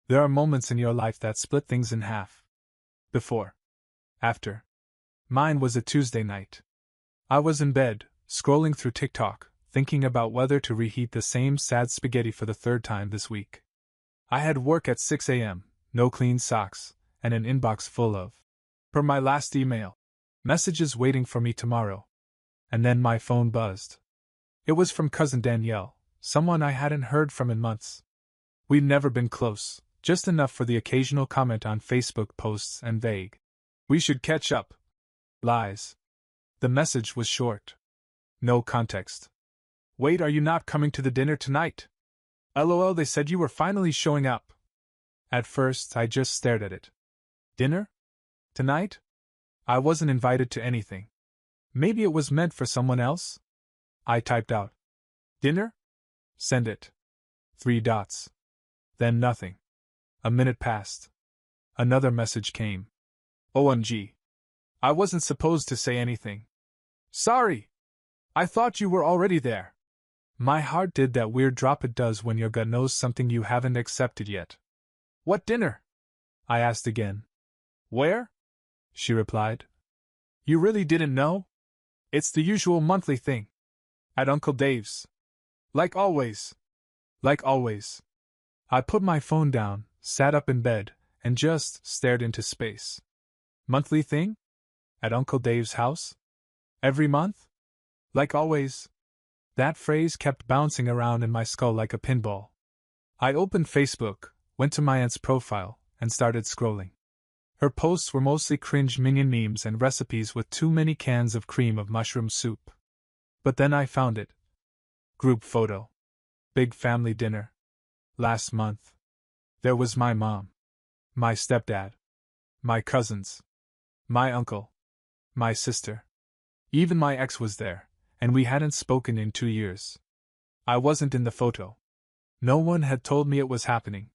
There are moments in your life that split things in half. Before. After. Mine was a Tuesday night. I was in bed, scrolling through TikTok, thinking about whether to reheat the same sad spaghetti for the third time this week. I had work at 6 a.m., no clean socks, and an inbox full of, per my last email, messages waiting for me tomorrow. And then my phone buzzed. It was from cousin Danielle, someone I hadn't heard from in months. We'd never been close, just enough for the occasional comment on Facebook posts and vague, "We should catch up." Lies. The message was short. No context. "Wait, are you not coming to the dinner tonight? LOL, they said you were finally showing up." At first, I just stared at it. Dinner? Tonight? I wasn't invited to anything. Maybe it was meant for someone else? I typed out, "Dinner? Send it." 3 dots. Then nothing. A minute passed. Another message came. "OMG. I wasn't supposed to say anything. Sorry. I thought you were already there." My heart did that weird drop it does when your gut knows something you haven't accepted yet. "What dinner?" I asked again. "Where?" she replied. "You really didn't know? It's the usual monthly thing. At Uncle Dave's. Like always." Like always. I put my phone down, sat up in bed, and just stared into space. Monthly thing? At Uncle Dave's house? Every month? Like always? That phrase kept bouncing around in my skull like a pinball. I opened Facebook, went to my aunt's profile, and started scrolling. Her posts were mostly cringe minion memes and recipes with too many cans of cream of mushroom soup. But then I found it. Group photo. Big family dinner. Last month. There was my mom. My stepdad. My cousins. My uncle. My sister. Even my ex was there, and we hadn't spoken in 2 years. I wasn't in the photo. No one had told me it was happening.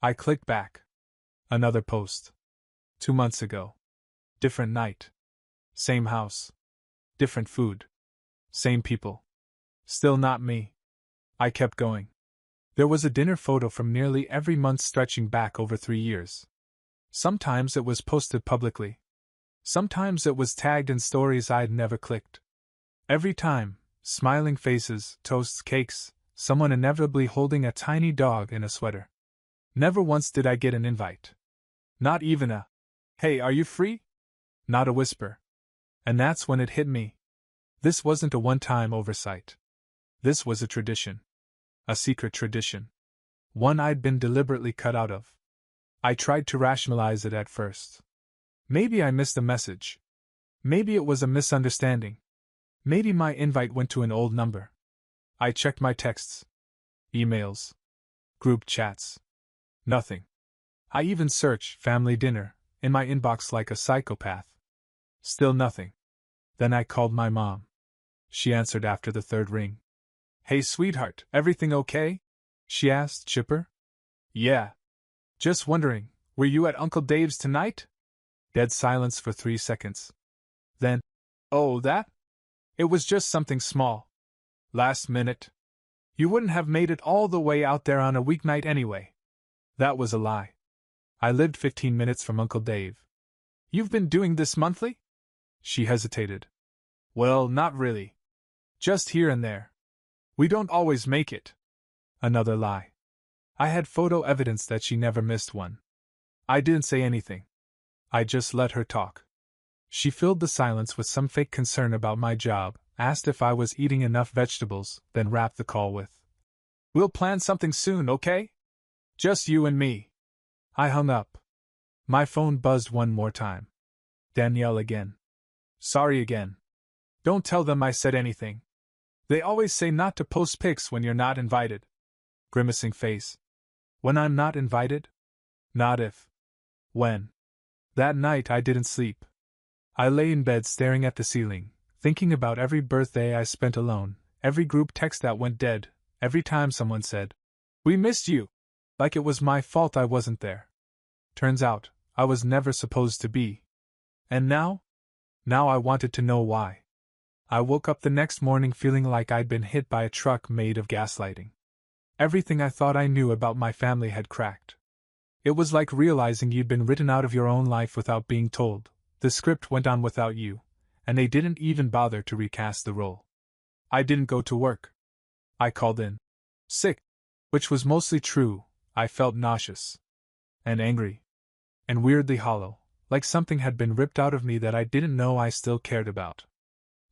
I clicked back. Another post. 2 months ago. Different night. Same house. Different food. Same people. Still not me. I kept going. There was a dinner photo from nearly every month stretching back over 3 years. Sometimes it was posted publicly. Sometimes it was tagged in stories I'd never clicked. Every time, smiling faces, toasts, cakes, someone inevitably holding a tiny dog in a sweater. Never once did I get an invite. Not even a, "Hey, are you free?" Not a whisper. And that's when it hit me. This wasn't a one-time oversight. This was a tradition. A secret tradition. One I'd been deliberately cut out of. I tried to rationalize it at first. Maybe I missed a message. Maybe it was a misunderstanding. Maybe my invite went to an old number. I checked my texts. Emails. Group chats. Nothing. I even searched family dinner in my inbox like a psychopath. Still nothing. Then I called my mom. She answered after the 3rd ring. "Hey sweetheart, everything okay?" she asked, chipper. "Yeah. Just wondering, were you at Uncle Dave's tonight?" Dead silence for 3 seconds. Then, "Oh, that? It was just something small. Last minute. You wouldn't have made it all the way out there on a weeknight anyway." That was a lie. I lived 15 minutes from Uncle Dave. "You've been doing this monthly?" She hesitated. "Well, not really. Just here and there. We don't always make it." Another lie. I had photo evidence that she never missed one. I didn't say anything. I just let her talk. She filled the silence with some fake concern about my job, asked if I was eating enough vegetables, then wrapped the call with, "We'll plan something soon, okay? Just you and me." I hung up. My phone buzzed one more time. Danielle again. "Sorry again. Don't tell them I said anything. They always say not to post pics when you're not invited." Grimacing face. When I'm not invited? Not if. When? That night I didn't sleep. I lay in bed staring at the ceiling, thinking about every birthday I spent alone, every group text that went dead, every time someone said, "We missed you," like it was my fault I wasn't there. Turns out, I was never supposed to be. And now? Now I wanted to know why. I woke up the next morning feeling like I'd been hit by a truck made of gaslighting. Everything I thought I knew about my family had cracked. It was like realizing you'd been written out of your own life without being told. The script went on without you, and they didn't even bother to recast the role. I didn't go to work. I called in sick, which was mostly true. I felt nauseous and angry and weirdly hollow, like something had been ripped out of me that I didn't know I still cared about.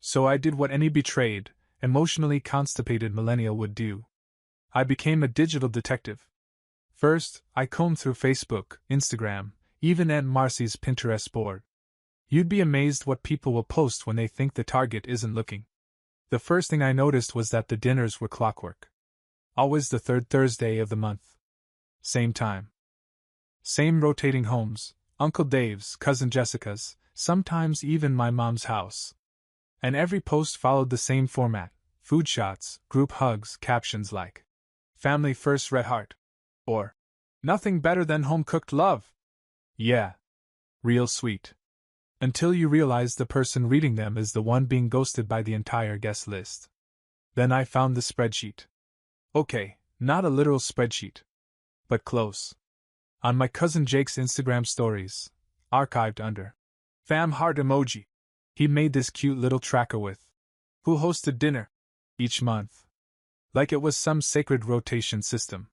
So I did what any betrayed, emotionally constipated millennial would do. I became a digital detective. First, I combed through Facebook, Instagram, even Aunt Marcy's Pinterest board. You'd be amazed what people will post when they think the target isn't looking. The first thing I noticed was that the dinners were clockwork. Always the third Thursday of the month. Same time. Same rotating homes, Uncle Dave's, Cousin Jessica's, sometimes even my mom's house. And every post followed the same format: food shots, group hugs, captions like "Family First Red Heart" or "Nothing better than home-cooked love." Yeah. Real sweet. Until you realize the person reading them is the one being ghosted by the entire guest list. Then I found the spreadsheet. Okay, not a literal spreadsheet, but close. On my cousin Jake's Instagram stories, archived under fam heart emoji, he made this cute little tracker with who hosted dinner each month. Like it was some sacred rotation system.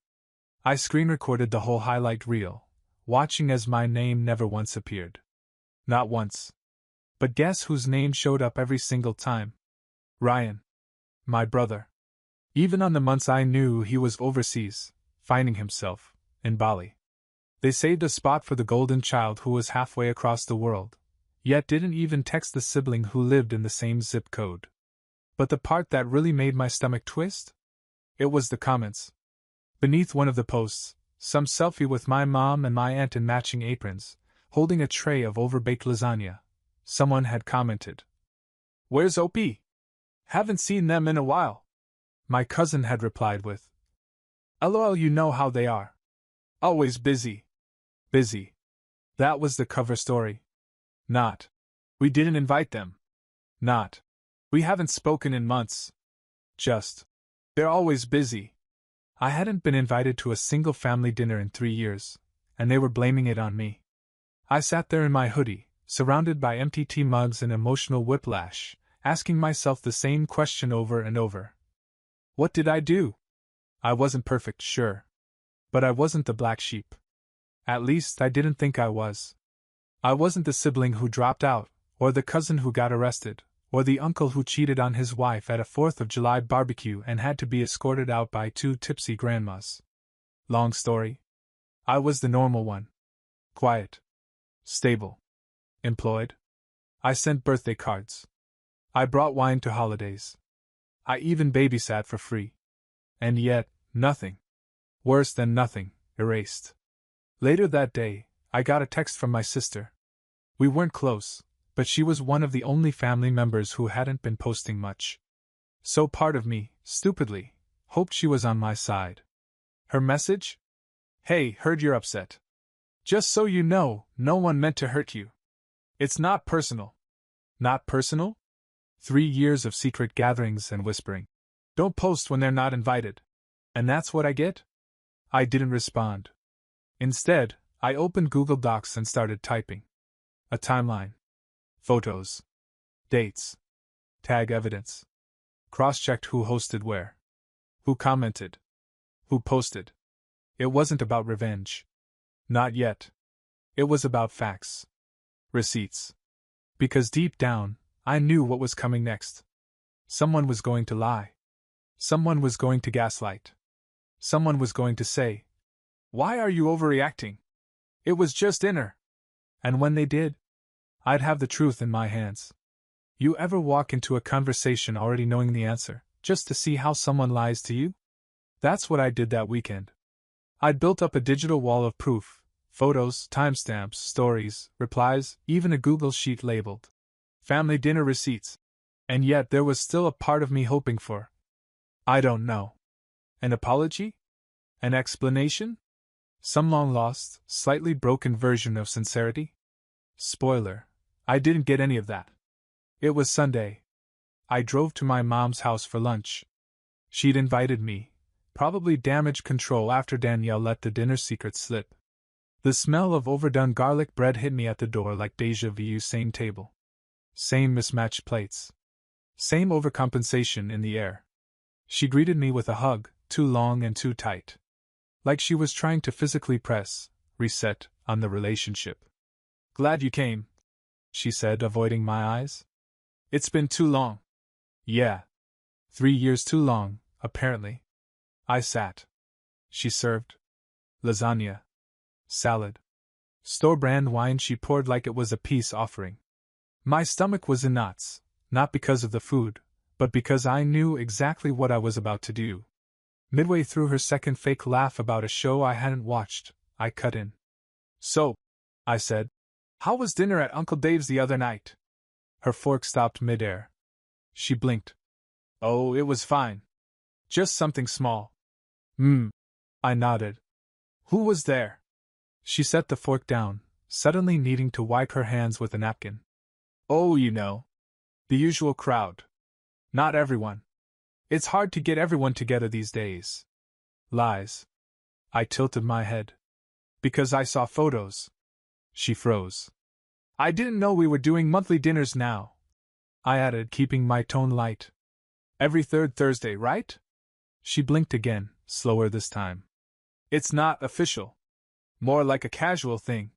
I screen recorded the whole highlight reel, watching as my name never once appeared. Not once. But guess whose name showed up every single time? Ryan. My brother. Even on the months I knew he was overseas, finding himself in Bali. They saved a spot for the golden child who was halfway across the world, yet didn't even text the sibling who lived in the same zip code. But the part that really made my stomach twist? It was the comments. Beneath one of the posts, some selfie with my mom and my aunt in matching aprons, holding a tray of overbaked lasagna, someone had commented, "Where's OP? Haven't seen them in a while." My cousin had replied with, "LOL, you know how they are. Always busy." Busy. That was the cover story. Not, "We didn't invite them." Not, "We haven't spoken in months." Just, "They're always busy." I hadn't been invited to a single family dinner in 3 years, and they were blaming it on me. I sat there in my hoodie, surrounded by empty tea mugs and emotional whiplash, asking myself the same question over and over. What did I do? I wasn't perfect, sure. But I wasn't the black sheep. At least I didn't think I was. I wasn't the sibling who dropped out, or the cousin who got arrested, or the uncle who cheated on his wife at a 4th of July barbecue and had to be escorted out by 2 tipsy grandmas. Long story. I was the normal one. Quiet. Stable. Employed. I sent birthday cards. I brought wine to holidays. I even babysat for free. And yet, nothing. Worse than nothing, erased. Later that day, I got a text from my sister. We weren't close, but she was one of the only family members who hadn't been posting much. So part of me, stupidly, hoped she was on my side. Her message? "Hey, heard you're upset. Just so you know, no one meant to hurt you. It's not personal." Not personal? 3 years of secret gatherings and whispering. Don't post when they're not invited. And that's what I get? I didn't respond. Instead, I opened Google Docs and started typing. A timeline. Photos. Dates. Tag evidence. Cross-checked who hosted where. Who commented. Who posted. It wasn't about revenge. Not yet. It was about facts. Receipts. Because deep down, I knew what was coming next. Someone was going to lie. Someone was going to gaslight. Someone was going to say, "Why are you overreacting? It was just dinner." And when they did, I'd have the truth in my hands. You ever walk into a conversation already knowing the answer, just to see how someone lies to you? That's what I did that weekend. I'd built up a digital wall of proof, photos, timestamps, stories, replies, even a Google sheet labeled family dinner receipts. And yet there was still a part of me hoping for, I don't know, an apology? An explanation? Some long-lost, slightly broken version of sincerity? Spoiler, I didn't get any of that. It was Sunday. I drove to my mom's house for lunch. She'd invited me, probably damage control after Danielle let the dinner secret slip. The smell of overdone garlic bread hit me at the door like déjà vu. Same table. Same mismatched plates. Same overcompensation in the air. She greeted me with a hug, too long and too tight. Like she was trying to physically press reset on the relationship. "Glad you came," she said, avoiding my eyes. "It's been too long." "Yeah. 3 years too long, apparently." I sat. She served lasagna, salad, store-brand wine she poured like it was a peace offering. My stomach was in knots, not because of the food, but because I knew exactly what I was about to do. Midway through her second fake laugh about a show I hadn't watched, I cut in. "So," I said, "how was dinner at Uncle Dave's the other night?" Her fork stopped midair. She blinked. "Oh, it was fine. Just something small." I nodded. "Who was there?" She set the fork down, suddenly needing to wipe her hands with a napkin. "Oh, you know. The usual crowd. Not everyone. It's hard to get everyone together these days." "Lies." I tilted my head. "Because I saw photos." She froze. "I didn't know we were doing monthly dinners now," I added, keeping my tone light. "Every third Thursday, right?" She blinked again, slower this time. "It's not official. More like a casual thing.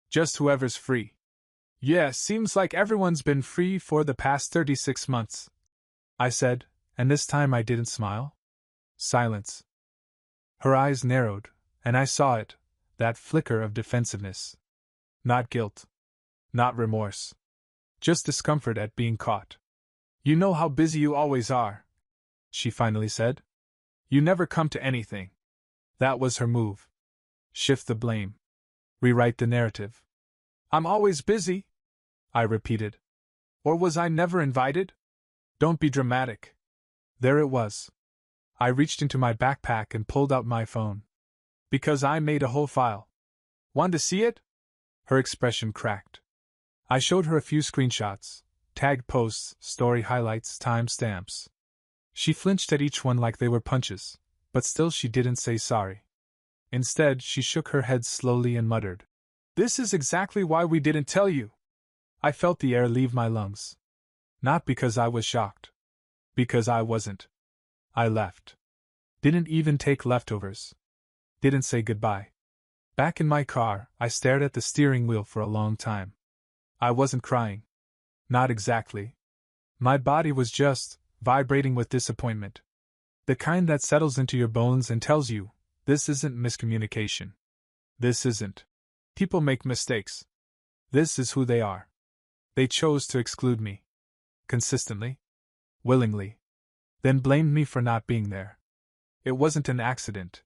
Just whoever's free." "Yeah, seems like everyone's been free for the past 36 months," I said, and this time I didn't smile. Silence. Her eyes narrowed, and I saw it, that flicker of defensiveness. Not guilt. Not remorse. Just discomfort at being caught. "You know how busy you always are," she finally said. "You never come to anything." That was her move. Shift the blame. Rewrite the narrative. "I'm always busy," I repeated. "Or was I never invited?" "Don't be dramatic." There it was. I reached into my backpack and pulled out my phone. "Because I made a whole file. Want to see it?" Her expression cracked. I showed her a few screenshots, tagged posts, story highlights, timestamps. She flinched at each one like they were punches, but still she didn't say sorry. Instead, she shook her head slowly and muttered, "This is exactly why we didn't tell you." I felt the air leave my lungs. Not because I was shocked. Because I wasn't. I left. Didn't even take leftovers. Didn't say goodbye. Back in my car, I stared at the steering wheel for a long time. I wasn't crying. Not exactly. My body was just vibrating with disappointment. The kind that settles into your bones and tells you, this isn't miscommunication. This isn't. People make mistakes. This is who they are. They chose to exclude me. Consistently. Willingly. Then blamed me for not being there. It wasn't an accident.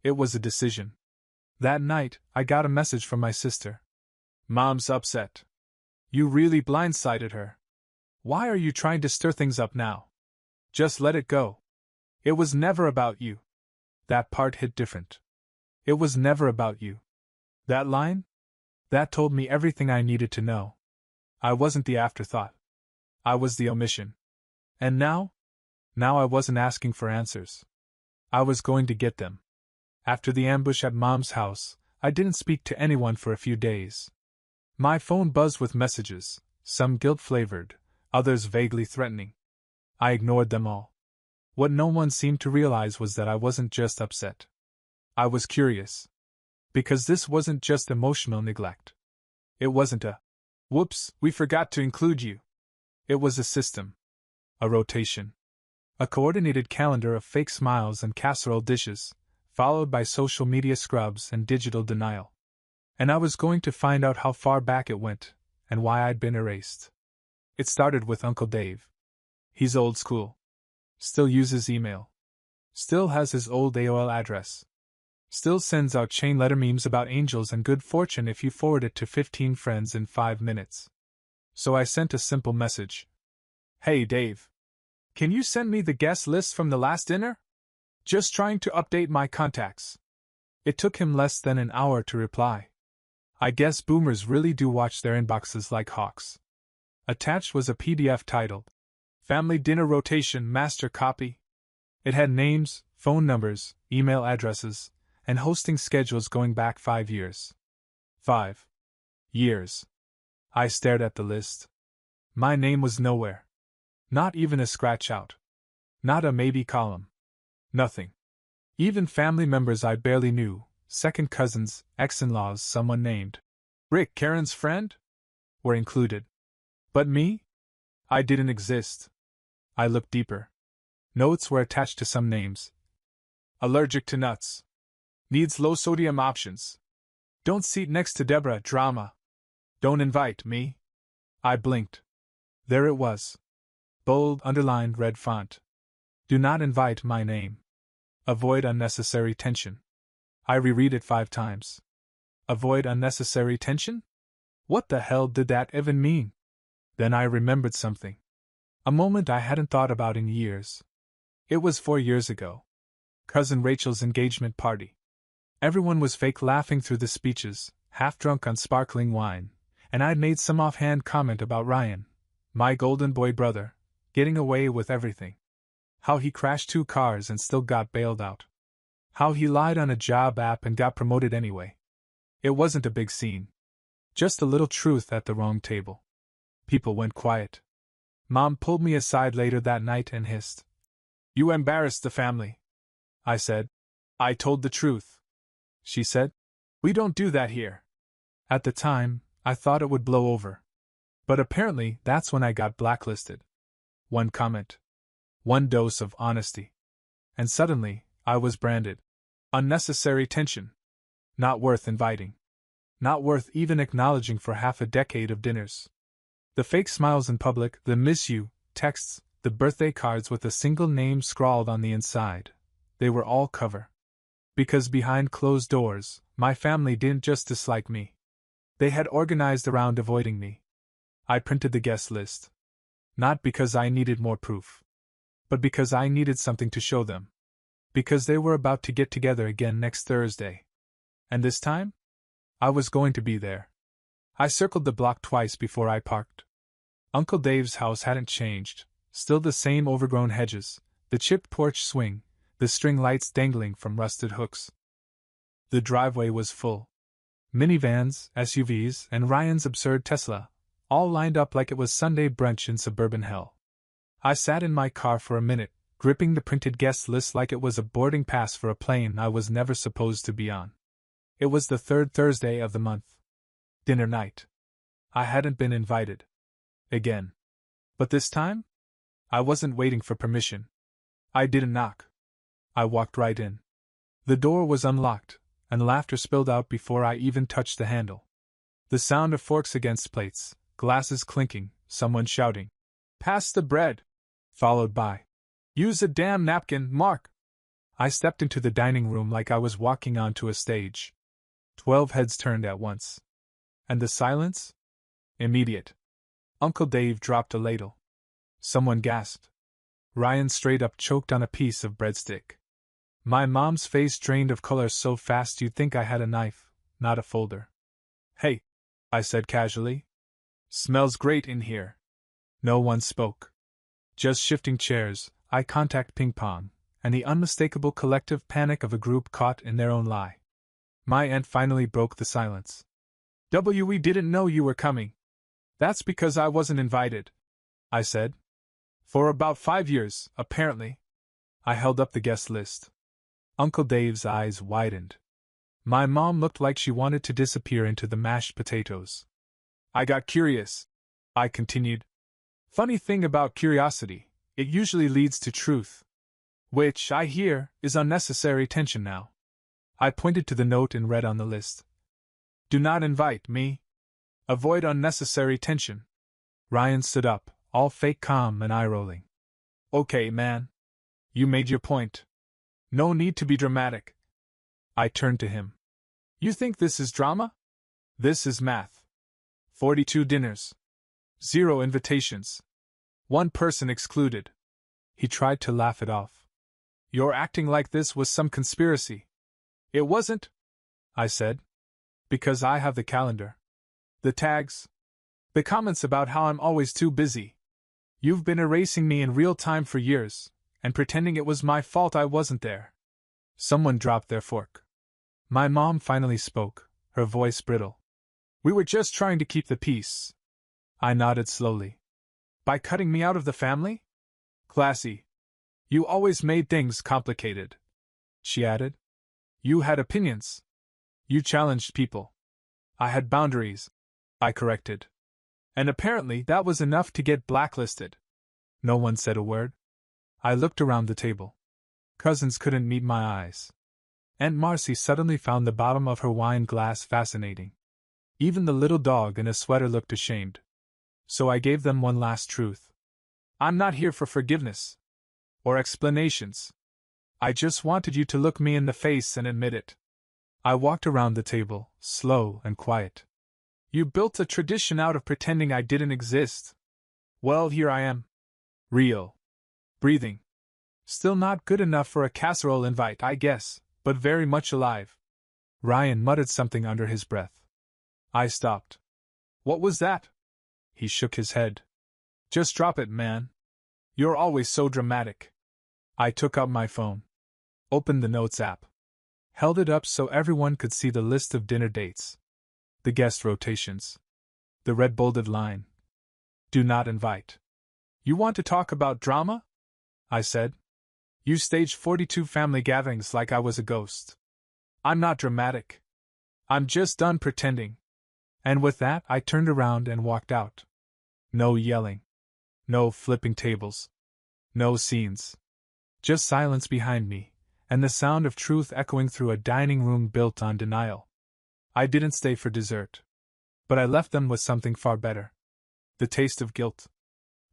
It was a decision. That night, I got a message from my sister. "Mom's upset. You really blindsided her. Why are you trying to stir things up now? Just let it go. It was never about you." That part hit different. It was never about you. That line? That told me everything I needed to know. I wasn't the afterthought. I was the omission. And now? Now I wasn't asking for answers. I was going to get them. After the ambush at Mom's house, I didn't speak to anyone for a few days. My phone buzzed with messages, some guilt-flavored, others vaguely threatening. I ignored them all. What no one seemed to realize was that I wasn't just upset. I was curious. Because this wasn't just emotional neglect. It wasn't a, "Whoops, we forgot to include you." It was a system. A rotation. A coordinated calendar of fake smiles and casserole dishes, followed by social media scrubs and digital denial. And I was going to find out how far back it went, and why I'd been erased. It started with Uncle Dave. He's old school. Still uses email. Still has his old AOL address. Still sends out chain letter memes about angels and good fortune if you forward it to 15 friends in 5 minutes. So I sent a simple message. "Hey Dave. Can you send me the guest list from the last dinner? Just trying to update my contacts." It took him less than an hour to reply. I guess boomers really do watch their inboxes like hawks. Attached was a PDF titled, "Family Dinner Rotation Master Copy." It had names, phone numbers, email addresses, and hosting schedules going back 5 years. 5 years. I stared at the list. My name was nowhere. Not even a scratch out. Not a maybe column. Nothing. Even family members I barely knew, second cousins, ex-in-laws, someone named Rick, Karen's friend, were included. But me? I didn't exist. I looked deeper. Notes were attached to some names. Allergic to nuts. Needs low sodium options. Don't seat next to Deborah, drama. Don't invite me. I blinked. There it was. Bold, underlined red font. Do not invite my name. Avoid unnecessary tension. I reread it 5 times. Avoid unnecessary tension? What the hell did that even mean? Then I remembered something. A moment I hadn't thought about in years. It was 4 years ago. Cousin Rachel's engagement party. Everyone was fake laughing through the speeches, half drunk on sparkling wine, and I'd made some offhand comment about Ryan, my golden boy brother, getting away with everything. How he crashed 2 cars and still got bailed out. How he lied on a job app and got promoted anyway. It wasn't a big scene. Just a little truth at the wrong table. People went quiet. Mom pulled me aside later that night and hissed. You embarrassed the family. I said. I told the truth. She said. We don't do that here. At the time, I thought it would blow over. But apparently that's when I got blacklisted. One comment. One dose of honesty. And suddenly, I was branded. Unnecessary tension. Not worth inviting. Not worth even acknowledging for half a decade of dinners. The fake smiles in public, the miss you texts, the birthday cards with a single name scrawled on the inside. They were all cover. Because behind closed doors, my family didn't just dislike me. They had organized around avoiding me. I printed the guest list. Not because I needed more proof. But because I needed something to show them. Because they were about to get together again next Thursday. And this time? I was going to be there. I circled the block twice before I parked. Uncle Dave's house hadn't changed, still the same overgrown hedges, the chipped porch swing, the string lights dangling from rusted hooks. The driveway was full. Minivans, SUVs, and Ryan's absurd Tesla, all lined up like it was Sunday brunch in suburban hell. I sat in my car for a minute, gripping the printed guest list like it was a boarding pass for a plane I was never supposed to be on. It was the 3rd Thursday of the month. Dinner night. I hadn't been invited. Again. But this time? I wasn't waiting for permission. I didn't knock. I walked right in. The door was unlocked, and laughter spilled out before I even touched the handle. The sound of forks against plates, glasses clinking, someone shouting, "Pass the bread!" Followed by, "Use a damn napkin, Mark!" I stepped into the dining room like I was walking onto a stage. 12 heads turned at once. And the silence? Immediate. Uncle Dave dropped a ladle. Someone gasped. Ryan straight up choked on a piece of breadstick. My mom's face drained of color so fast you'd think I had a knife, not a folder. "Hey," I said casually. "Smells great in here." No one spoke. Just shifting chairs, eye contact ping-pong, and the unmistakable collective panic of a group caught in their own lie. My aunt finally broke the silence. "We didn't know you were coming." "That's because I wasn't invited," I said. "For about 5 years, apparently." I held up the guest list. Uncle Dave's eyes widened. My mom looked like she wanted to disappear into the mashed potatoes. "I got curious," I continued. "Funny thing about curiosity, it usually leads to truth. Which, I hear, is unnecessary tension now." I pointed to the note in red on the list. "Do not invite me. Avoid unnecessary tension." Ryan stood up, all fake calm and eye-rolling. "Okay, man. You made your point. No need to be dramatic." I turned to him. "You think this is drama? This is math. 42 dinners. 0 invitations. 1 person excluded." He tried to laugh it off. "You're acting like this was some conspiracy." "It wasn't," I said. "Because I have the calendar. The tags. The comments about how I'm always too busy. You've been erasing me in real time for years, and pretending it was my fault I wasn't there." Someone dropped their fork. My mom finally spoke, her voice brittle. We were just trying to keep the peace. I nodded slowly. By cutting me out of the family? Classy. You always made things complicated. She added. You had opinions. You challenged people. I had boundaries. I corrected. And apparently that was enough to get blacklisted. No one said a word. I looked around the table. Cousins couldn't meet my eyes. Aunt Marcy suddenly found the bottom of her wine glass fascinating. Even the little dog in a sweater looked ashamed. So I gave them one last truth. I'm not here for forgiveness. Or explanations. I just wanted you to look me in the face and admit it. I walked around the table, slow and quiet. You built a tradition out of pretending I didn't exist. Well, here I am. Real. Breathing. Still not good enough for a casserole invite, I guess, but very much alive. Ryan muttered something under his breath. I stopped. What was that? He shook his head. Just drop it, man. You're always so dramatic. I took up my phone. Opened the Notes app. Held it up so everyone could see the list of dinner dates. The guest rotations. The red bolded line. Do not invite. You want to talk about drama? I said. You staged 42 family gatherings like I was a ghost. I'm not dramatic. I'm just done pretending. And with that, I turned around and walked out. No yelling. No flipping tables. No scenes. Just silence behind me, and the sound of truth echoing through a dining room built on denial. I didn't stay for dessert. But I left them with something far better. The taste of guilt.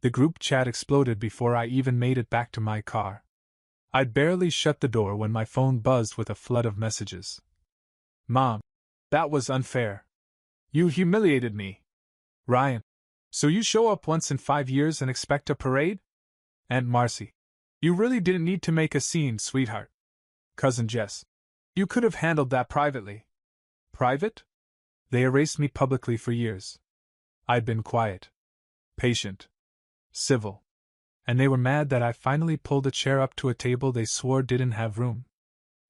The group chat exploded before I even made it back to my car. I'd barely shut the door when my phone buzzed with a flood of messages. Mom, that was unfair. You humiliated me. Ryan, so you show up once in 5 years and expect a parade? Aunt Marcy, you really didn't need to make a scene, sweetheart. Cousin Jess, you could have handled that privately. Private? They erased me publicly for years. I'd been quiet, patient, civil, and they were mad that I finally pulled a chair up to a table they swore didn't have room.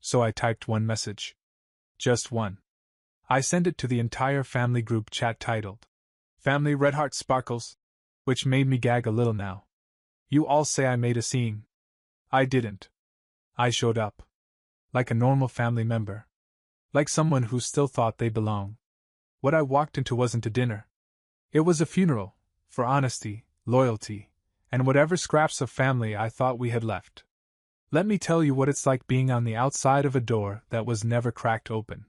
So I typed one message. Just one. I sent it to the entire family group chat titled, Family Red Heart Sparkles, which made me gag a little now. You all say I made a scene. I didn't. I showed up. Like a normal family member. Like someone who still thought they belonged. What I walked into wasn't a dinner. It was a funeral, for honesty, loyalty, and whatever scraps of family I thought we had left. Let me tell you what it's like being on the outside of a door that was never cracked open.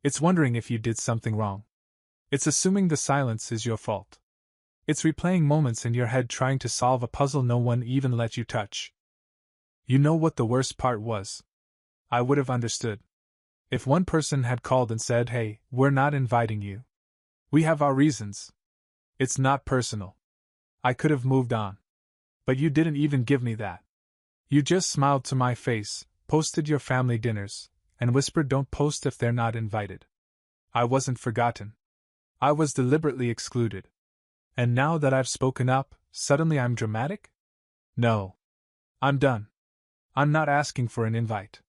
It's wondering if you did something wrong. It's assuming the silence is your fault. It's replaying moments in your head trying to solve a puzzle no one even let you touch. You know what the worst part was? I would have understood. If one person had called and said, hey, we're not inviting you. We have our reasons. It's not personal. I could have moved on. But you didn't even give me that. You just smiled to my face, posted your family dinners, and whispered don't post if they're not invited. I wasn't forgotten. I was deliberately excluded. And now that I've spoken up, suddenly I'm dramatic? No. I'm done. I'm not asking for an invite.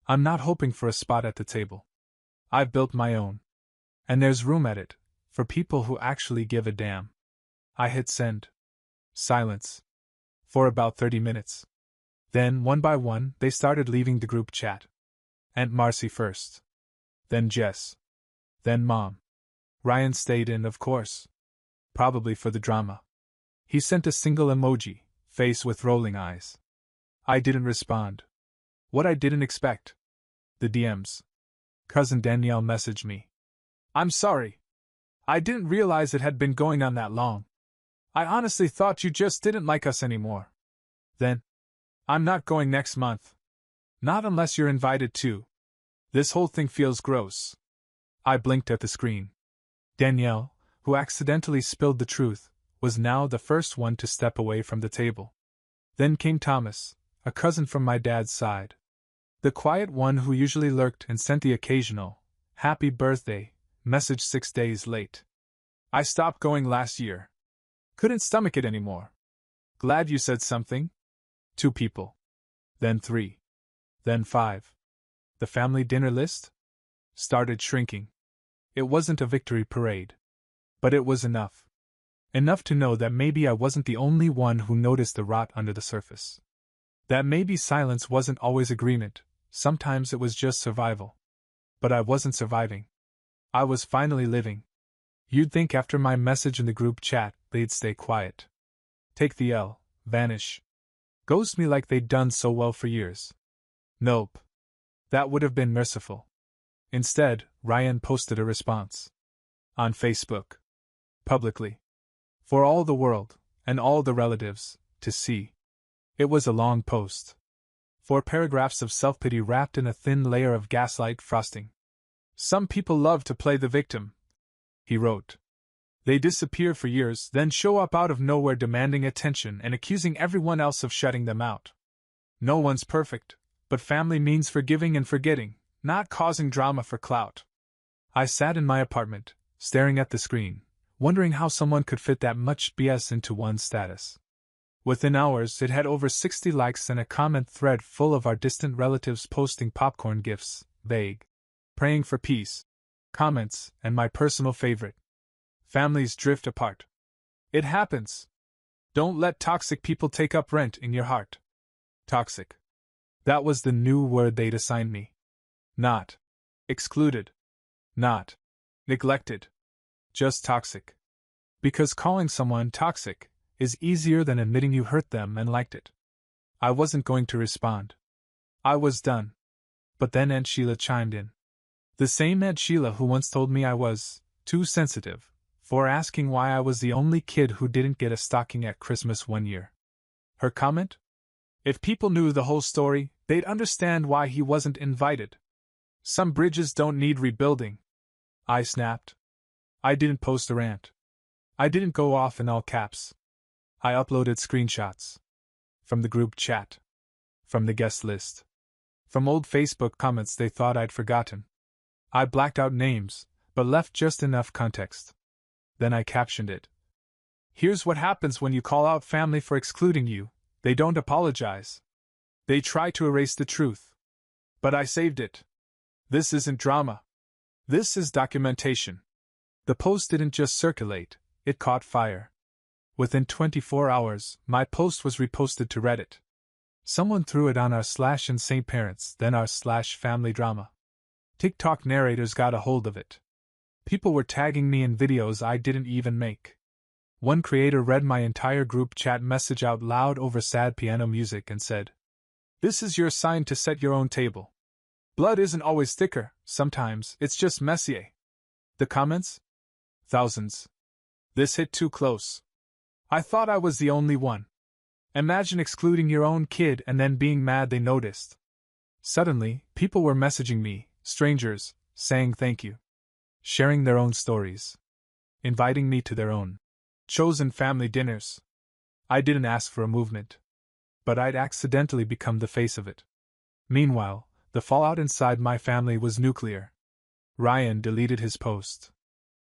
I'm not hoping for a spot at the table. I've built my own. And there's room at it, for people who actually give a damn. I hit send. Silence. For about 30 minutes. Then, one by one, they started leaving the group chat. Aunt Marcy first. Then Jess. Then Mom. Ryan stayed in, of course. Probably for the drama. He sent a single emoji, face with rolling eyes. I didn't respond. What I didn't expect. The DMs. Cousin Danielle messaged me. I'm sorry. I didn't realize it had been going on that long. I honestly thought you just didn't like us anymore. Then, I'm not going next month. Not unless you're invited too. This whole thing feels gross. I blinked at the screen. Danielle, who accidentally spilled the truth, was now the first one to step away from the table. Then came Thomas, a cousin from my dad's side. The quiet one who usually lurked and sent the occasional, happy birthday, message 6 days late. I stopped going last year. Couldn't stomach it anymore. Glad you said something. 2 people. Then 3. Then 5. The family dinner list? started shrinking. It wasn't a victory parade. But it was enough. Enough to know that maybe I wasn't the only one who noticed the rot under the surface. That maybe silence wasn't always agreement, sometimes it was just survival. But I wasn't surviving. I was finally living. You'd think after my message in the group chat, they'd stay quiet. Take the L, vanish. Ghost me like they'd done so well for years. Nope. That would have been merciful. Instead, Ryan posted a response. On Facebook. Publicly. For all the world, and all the relatives, to see. It was a long post. 4 paragraphs of self-pity wrapped in a thin layer of gaslight frosting. Some people love to play the victim, he wrote. They disappear for years, then show up out of nowhere demanding attention and accusing everyone else of shutting them out. No one's perfect, but family means forgiving and forgetting, not causing drama for clout. I sat in my apartment, staring at the screen, wondering how someone could fit that much BS into one status. Within hours, it had over 60 likes and a comment thread full of our distant relatives posting popcorn gifs, vague, praying for peace, comments, and my personal favorite. Families drift apart. It happens. Don't let toxic people take up rent in your heart. Toxic. That was the new word they'd assigned me. Not excluded. Not neglected. Just toxic. Because calling someone toxic is easier than admitting you hurt them and liked it. I wasn't going to respond. I was done. But then Aunt Sheila chimed in. The same Aunt Sheila who once told me I was too sensitive for asking why I was the only kid who didn't get a stocking at Christmas one year. Her comment? If people knew the whole story, they'd understand why he wasn't invited. Some bridges don't need rebuilding. I snapped. I didn't post a rant. I didn't go off in all caps. I uploaded screenshots. From the group chat. From the guest list. From old Facebook comments they thought I'd forgotten. I blacked out names, but left just enough context. Then I captioned it. Here's what happens when you call out family for excluding you. They don't apologize. They try to erase the truth. But I saved it. This isn't drama. This is documentation. The post didn't just circulate, it caught fire. Within 24 hours, my post was reposted to Reddit. Someone threw it on r/insane parents, then r/family drama. TikTok narrators got a hold of it. People were tagging me in videos I didn't even make. One creator read my entire group chat message out loud over sad piano music and said, "This is your sign to set your own table. Blood isn't always thicker, sometimes it's just messier." The comments? Thousands. This hit too close. I thought I was the only one. Imagine excluding your own kid and then being mad they noticed. Suddenly, people were messaging me, strangers, saying thank you. Sharing their own stories. Inviting me to their own chosen family dinners. I didn't ask for a movement. But I'd accidentally become the face of it. Meanwhile, the fallout inside my family was nuclear. Ryan deleted his post.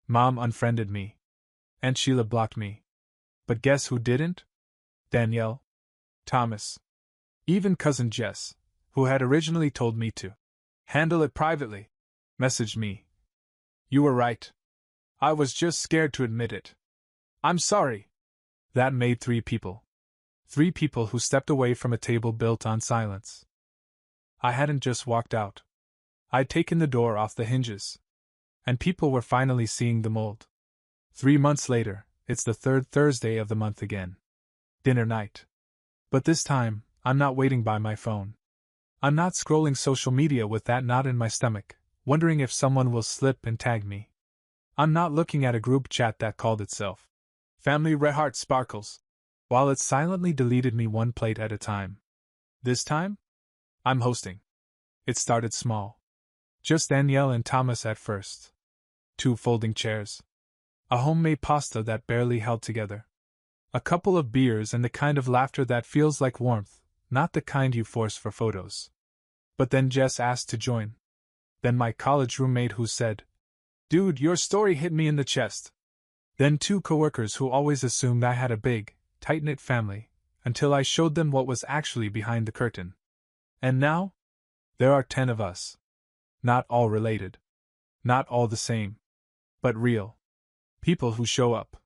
Mom unfriended me. Aunt Sheila blocked me. But guess who didn't? Danielle. Thomas. Even cousin Jess, who had originally told me to handle it privately, messaged me. You were right. I was just scared to admit it. I'm sorry. That made 3 people. 3 people who stepped away from a table built on silence. I hadn't just walked out. I'd taken the door off the hinges. And people were finally seeing the mold. 3 months later, it's the 3rd Thursday of the month again. Dinner night. But this time, I'm not waiting by my phone. I'm not scrolling social media with that knot in my stomach, wondering if someone will slip and tag me. I'm not looking at a group chat that called itself Family Red Heart Sparkles, while it silently deleted me one plate at a time. This time? I'm hosting. It started small. Just Danielle and Thomas at first. 2 folding chairs. A homemade pasta that barely held together. A couple of beers and the kind of laughter that feels like warmth, not the kind you force for photos. But then Jess asked to join. Then my college roommate who said, "Dude, your story hit me in the chest." Then 2 coworkers who always assumed I had a big, tight-knit family, until I showed them what was actually behind the curtain. And now? There are 10 of us. Not all related. Not all the same. But real. People who show up.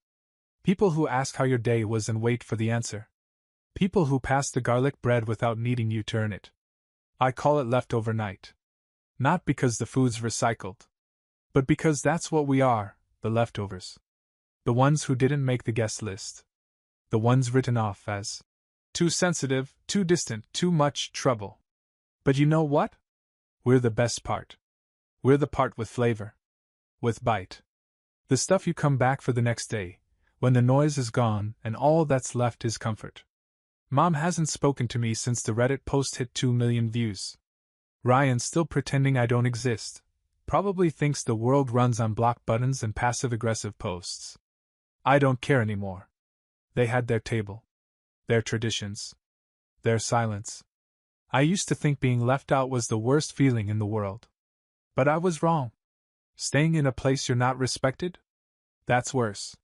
People who ask how your day was and wait for the answer. People who pass the garlic bread without needing you to earn it. I call it leftover night. Not because the food's recycled. But because that's what we are, the leftovers. The ones who didn't make the guest list. The ones written off as too sensitive, too distant, too much trouble. But you know what? We're the best part. We're the part with flavor. With bite. The stuff you come back for the next day, when the noise is gone and all that's left is comfort. Mom hasn't spoken to me since the Reddit post hit 2 million views. Ryan's still pretending I don't exist. Probably thinks the world runs on block buttons and passive-aggressive posts. I don't care anymore. They had their table. Their traditions. Their silence. I used to think being left out was the worst feeling in the world. But I was wrong. Staying in a place you're not respected? That's worse.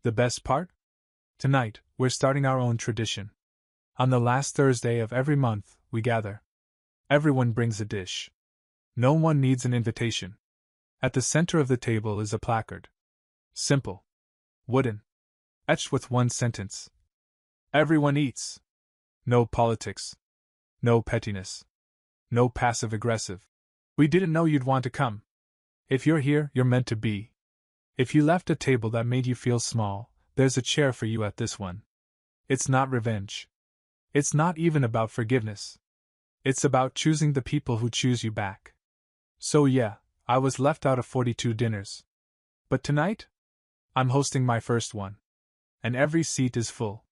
The best part? Tonight, we're starting our own tradition. On the last Thursday of every month, we gather. Everyone brings a dish. No one needs an invitation. At the center of the table is a placard. Simple. Wooden. Etched with one sentence. Everyone eats. No politics. No pettiness. No passive-aggressive. We didn't know you'd want to come. If you're here, you're meant to be. If you left a table that made you feel small, there's a chair for you at this one. It's not revenge. It's not even about forgiveness. It's about choosing the people who choose you back. So yeah, I was left out of 42 dinners. But tonight? I'm hosting my first one. And every seat is full.